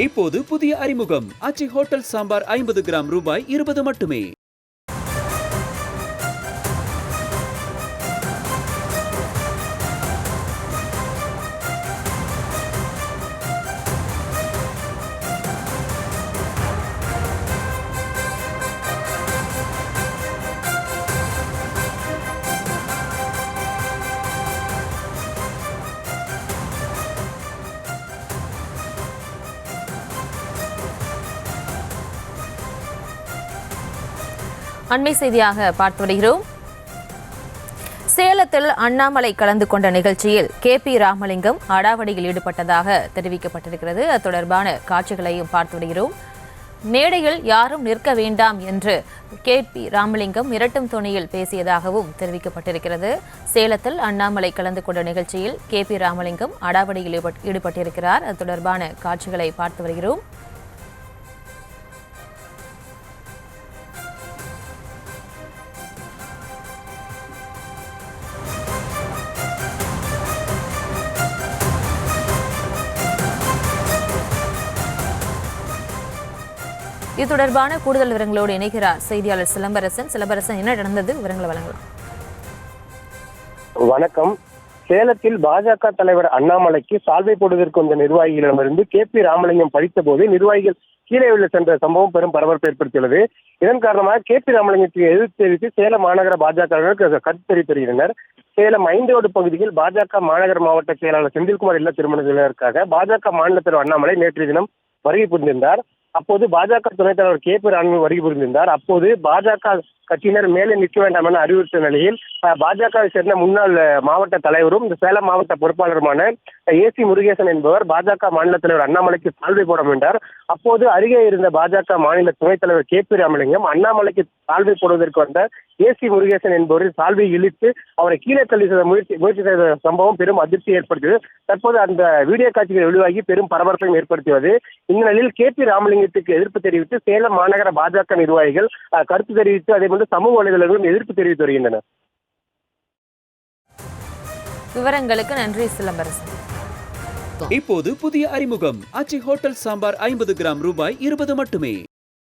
இப்போது புதிய அறிமுகம் ஆச்சி ஹோட்டல் சாம்பார் 50 கிராம் ரூபாய் 20 மட்டுமே. அண்மை செய்தியாக பார்த்து வருகிறோம். சேலத்தில் அண்ணாமலை கலந்து கொண்ட நிகழ்ச்சியில் KP ராமலிங்கம் அடாவடியில் ஈடுபட்டதாக தெரிவிக்கப்பட்டிருக்கிறது. அது தொடர்பான காட்சிகளையும் பார்த்து வருகிறோம். மேடையில் யாரும் நிற்க வேண்டாம் என்று KP ராமலிங்கம் மிரட்டும் தொனியில் பேசியதாகவும் தெரிவிக்கப்பட்டிருக்கிறது. சேலத்தில் அண்ணாமலை கலந்து கொண்ட நிகழ்ச்சியில் KP ராமலிங்கம் அடாவடியில் ஈடுபட்டிருக்கிறார். அது தொடர்பான காட்சிகளை பார்த்து வருகிறோம். இது தொடர்பான கூடுதல் விவரங்களோடு இணைகிறார் செய்தியாளர் சிலம்பரசன். சிலம்பரசன், என்ன நடந்தது? விவரங்களை வழங்கலாம். வணக்கம். சேலத்தில் பாஜக தலைவர் அண்ணாமலைக்கு சால்வை போடுவதற்கு வந்த நிர்வாகிகளிடமிருந்து KP ராமலிங்கம் படித்த போது நிர்வாகிகள் கீழே உள்ள சென்ற சம்பவம் பெரும் பரபரப்பை ஏற்படுத்தியுள்ளது. இதன் காரணமாக KP ராமலிங்கத்துக்கு எதிர்த்து தெரிவித்து சேலம் மாநகர பாஜக கருத்து தெரிவித்து வருகின்றனர். சேலம் 5 ரோடு பகுதியில் பாஜக மாநகர மாவட்ட செயலாளர் செந்தில்குமார் இல்ல திருமணத்தினருக்காக பாஜக மாநில தலைவர் அண்ணாமலை நேற்றைய தினம் வருகை புரிந்திருந்தார். அப்போது பாஜக துணைத் தலைவர் KP ராமலிங்கம் வருகை புரிந்திருந்தார். அப்போது பாஜக கட்சியினர் மேலே நிற்க வேண்டாம் என அறிவுறுத்த நிலையில் பாஜகவை சேர்ந்த முன்னாள் மாவட்ட தலைவரும் சேலம் மாவட்ட பொறுப்பாளருமான AC முருகேசன் என்பவர் பாஜக மாநில தலைவர் அண்ணாமலைக்கு சால்வை போட வேண்டார். அப்போது அருகே இருந்த பாஜக மாநில துணைத் தலைவர் KP ராமலிங்கம் அண்ணாமலைக்கு சால்வை போடுவதற்கு வந்த AC முருகேசன் என்பவரின் சால்வை இழுத்து அவரை கீழே தள்ளி முயற்சி செய்த சம்பவம் பெரும் அதிர்ச்சி ஏற்படுத்தியது. தற்போது அந்த வீடியோ காட்சிகள் வெளியாகி பெரும் பரபரப்பையும் ஏற்படுத்தியது. இந்த நிலையில் KP ராமலிங்கத்துக்கு எதிர்ப்பு தெரிவித்து சேலம் மாநகர பாஜக நிர்வாகிகள் கருத்து தெரிவித்து அதே போன்று சமூக வலைதளங்களும் எதிர்ப்பு தெரிவித்து வருகின்றனர். விவரங்களுக்கு நன்றி சிலம்பரசன். இப்போது புதிய அறிமுகம் ஆச்சி ஹோட்டல் சாம்பார் 50 கிராம் ரூபாய் 20 மட்டுமே.